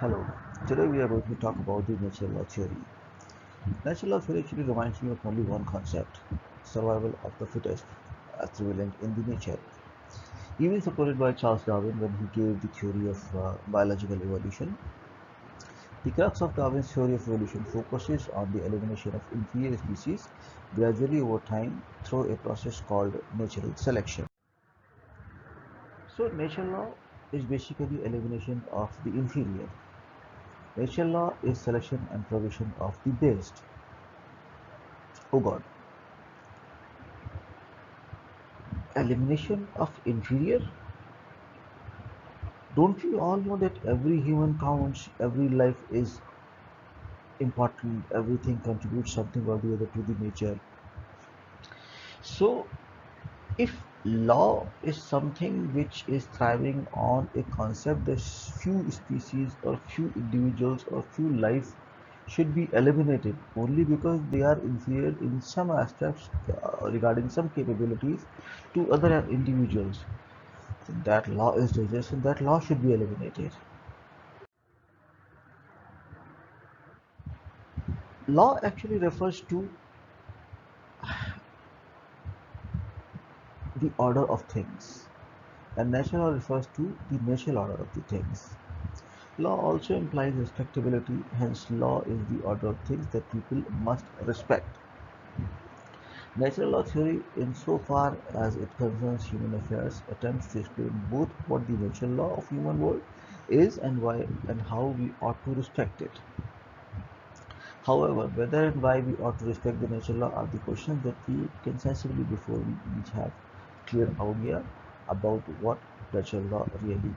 Hello, today we are going to talk about the natural law theory. Natural law theory actually reminds me of only one concept, survival of the fittest, as prevalent in the nature. Even supported by Charles Darwin when he gave the theory of biological evolution. The crux of Darwin's theory of evolution focuses on the elimination of inferior species gradually over time through a process called natural selection. So natural law is basically elimination of the inferior. Natural law is selection and provision of the best. Oh God. Elimination of inferior? Don't we all know that every human counts, every life is important, everything contributes something or the other to the nature. So, if law is something which is thriving on a concept that few species or few individuals or few life should be eliminated only because they are inferior in some aspects regarding some capabilities to other individuals, that law is dangerous and that law should be eliminated. Law actually refers to the order of things, and natural law refers to the natural order of the things. Law also implies respectability, hence, law is the order of things that people must respect. Natural law theory, insofar as it concerns human affairs, attempts to explain both what the natural law of human world is and why and how we ought to respect it. However, whether and why we ought to respect the natural law are the questions that we can sensibly before we each have clear idea about what natural law really is.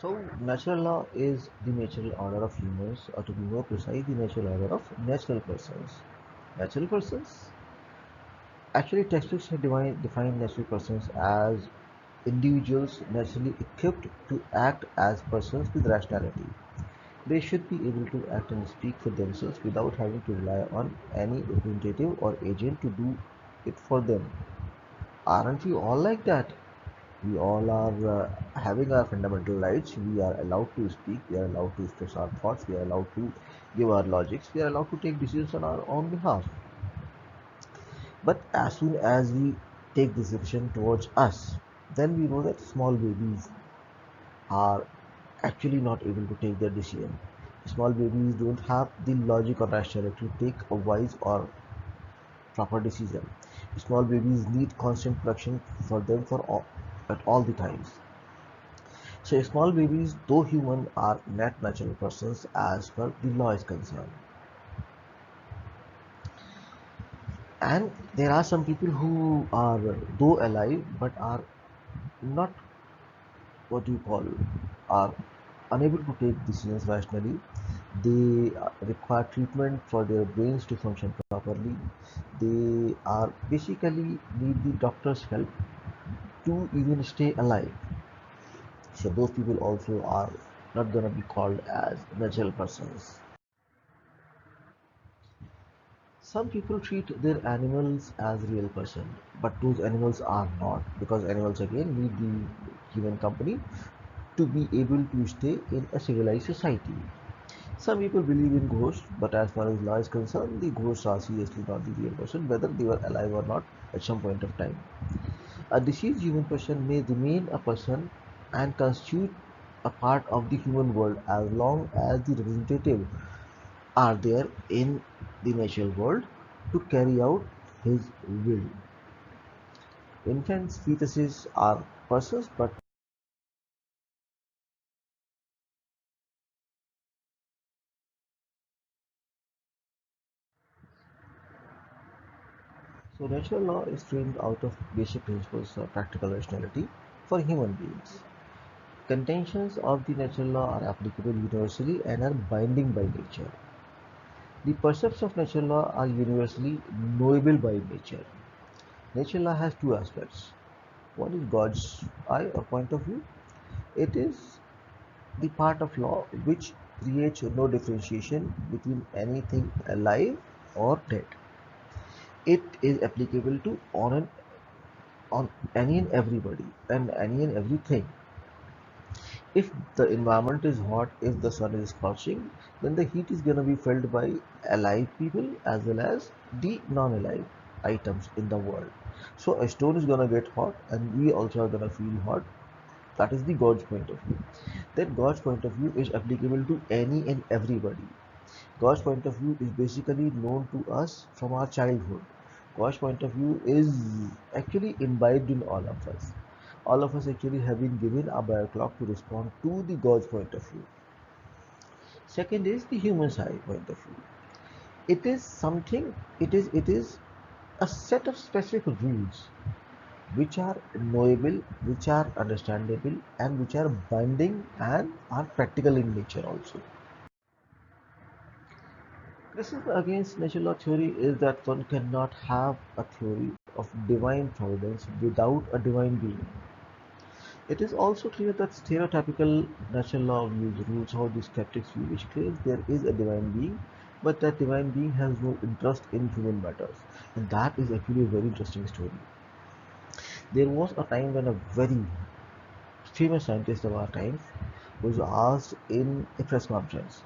So, natural law is the natural order of humans, or to be more precise, the natural order of natural persons. Natural persons? Actually, textbooks have defined natural persons as individuals naturally equipped to act as persons with rationality. They should be able to act and speak for themselves without having to rely on any representative or agent to do it for them. Aren't we all like that? We all are having our fundamental rights. We are allowed to speak, we are allowed to express our thoughts, we are allowed to give our logics, we are allowed to take decisions on our own behalf. But as soon as we take this decision towards us, then we know that small babies are actually not able to take their decision. Small babies don't have the logic or rationality to take a wise or proper decision. Small babies need constant protection for them at all the times. So small babies, though human, are not natural persons as per the law is concerned. And there are some people who are though alive but are not, what do you call, are unable to take decisions rationally. They require treatment for their brains to function properly. They are basically need the doctor's help to even stay alive. So those people also are not going to be called as natural persons. Some people treat their animals as real person, but those animals are not, because animals again need the human company to be able to stay in a civilized society. Some people believe in ghosts, but as far as law is concerned, the ghosts are seriously not the real person, whether they were alive or not at some point of time. A deceased human person may remain a person and constitute a part of the human world as long as the representative are there in the natural world to carry out his will. Infants, fetuses are persons, but so natural law is framed out of basic principles of practical rationality for human beings. Contentions of the natural law are applicable universally and are binding by nature. The precepts of natural law are universally knowable by nature. Natural law has two aspects. One is God's eye or point of view. It is the part of law which creates no differentiation between anything alive or dead. It is applicable to on any and everybody and any and everything. If the environment is hot, if the sun is scorching, then the heat is going to be felt by alive people as well as the non-alive items in the world. So a stone is going to get hot and we also are going to feel hot. That is the God's point of view. Then God's point of view is applicable to any and everybody. God's point of view is basically known to us from our childhood. God's point of view is actually imbibed in all of us. All of us actually have been given a bio clock to respond to the God's point of view. Second is the human side point of view. It is something, it is a set of specific rules which are knowable, which are understandable, and which are binding and are practical in nature also. Criticism against natural law theory is that one cannot have a theory of divine providence without a divine being. It is also clear that stereotypical natural law views rules how the skeptics view, which claims there is a divine being, but that divine being has no interest in human matters. And that is actually a very interesting story. There was a time when a very famous scientist of our times was asked in a press conference,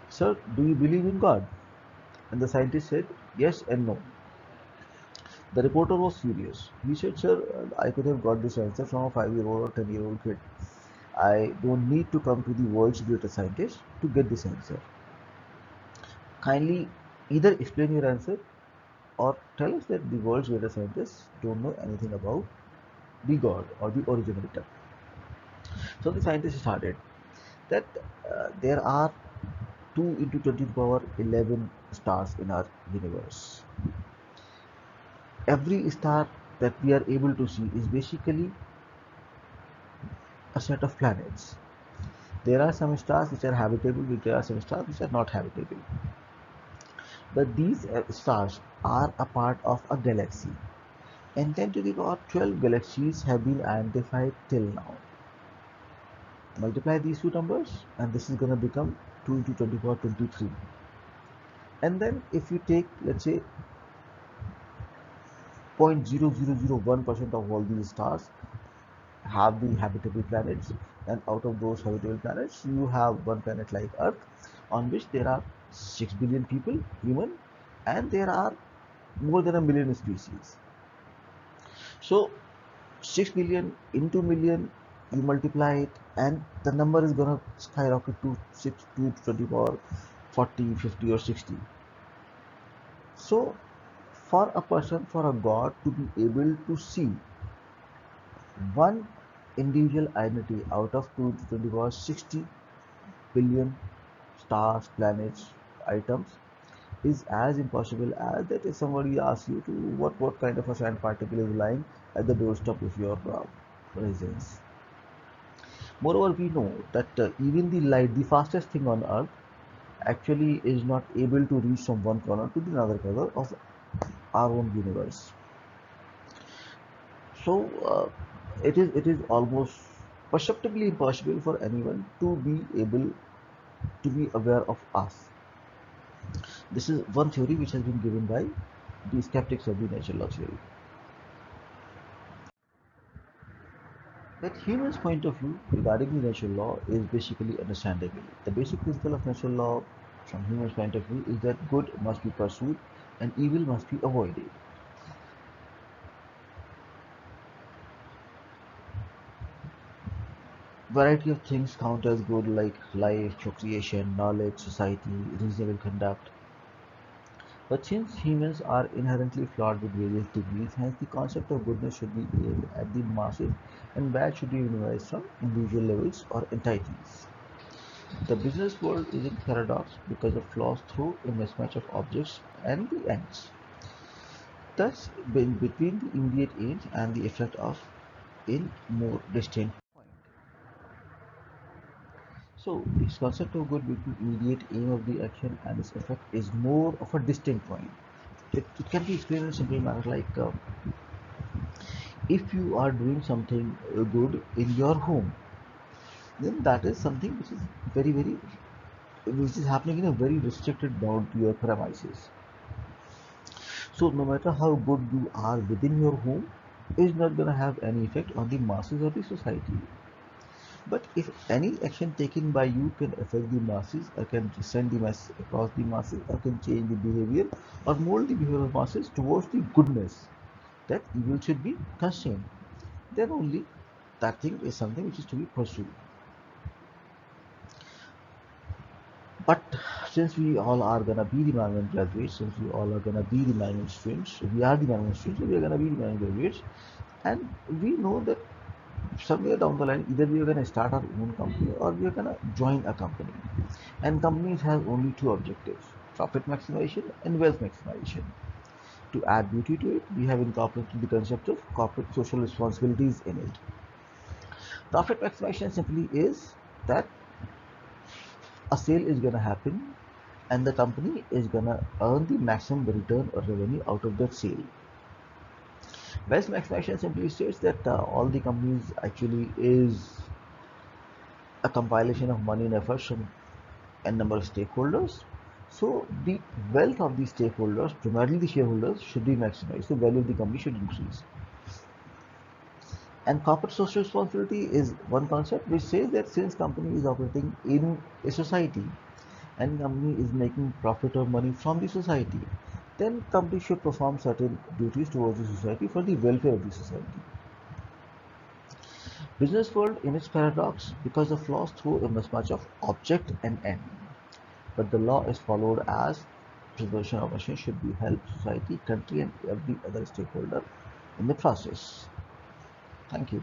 "Sir, do you believe in God?" And the scientist said, "Yes and no." The reporter was furious. He said, "Sir, I could have got this answer from a 5-year-old or 10-year-old kid. I don't need to come to the world's greatest scientist to get this answer. Kindly either explain your answer or tell us that the world's greatest scientists don't know anything about the God or the originator." So the scientist started that there are 2 into 20 to the power 11 stars in our universe. Every star that we are able to see is basically a set of planets. There are some stars which are habitable, there are some stars which are not habitable. But these stars are a part of a galaxy. And 10 to the power 12 galaxies have been identified till now. Multiply these two numbers and this is going to become 2 into 20 to the power 23. And then if you take, let's say, 0.0001% of all these stars have the habitable planets, and out of those habitable planets you have one planet like Earth on which there are 6 billion people human, and there are more than a million species. So 6 billion into million, you multiply it and the number is gonna skyrocket to 6 to 20 power 40, 50 or 60. So for a person, for a god to be able to see one individual identity out of 2 to 20 power 60 billion stars, planets, items is as impossible as that if somebody asks you to what kind of a sand particle is lying at the doorstep of your residence. Moreover, we know that even the light, the fastest thing on earth, actually is not able to reach from one corner to the another corner of our own universe. So it is almost perceptibly impossible for anyone to be able to be aware of us. This is one theory which has been given by the skeptics of the natural law theory. That humans' point of view regarding the natural law is basically understandable. The basic principle of natural law from humans' point of view is that good must be pursued and evil must be avoided. Variety of things count as good like life, procreation, knowledge, society, reasonable conduct. But since humans are inherently flawed with various degrees, hence the concept of goodness should be aimed at the masses and bad should be minimized from individual levels or entities. The business world is in paradox because of flaws through a mismatch of objects and the ends. Thus, between the immediate aims and the effect of in more distant point. So, this concept of good between immediate aim of the action and its effect is more of a distinct point. It can be explained in a simple manner like if you are doing something good in your home, then that is something which is very which is happening in a very restricted bound to your premises. So no matter how good you are within your home is not going to have any effect on the masses or the society. But if any action taken by you can affect the masses, or can send the message across the masses, or can change the behavior or mold the behavior of masses towards the goodness, that evil should be constrained, then only that thing is something which is to be pursued. But since we all are gonna be the management graduates, since we all are gonna be the management students, we are the management students, so we are gonna be the management graduates, and we know that somewhere down the line, either we are gonna start our own company or we are gonna join a company. And companies have only two objectives: profit maximization and wealth maximization. To add beauty to it, we have incorporated the concept of corporate social responsibilities in it. Profit maximization simply is that a sale is going to happen and the company is going to earn the maximum return or revenue out of that sale. Wealth maximization simply states that all the companies actually is a compilation of money and efforts from a number of stakeholders. So the wealth of the stakeholders, primarily the shareholders, should be maximized. The value of the company should increase. And corporate social responsibility is one concept which says that since company is operating in a society and company is making profit or money from the society, then company should perform certain duties towards the society for the welfare of the society. Business world in its paradox because the flaws throw a mismatch of object and end. But the law is followed as preservation of machine should be help society, country and every other stakeholder in the process. Thank you.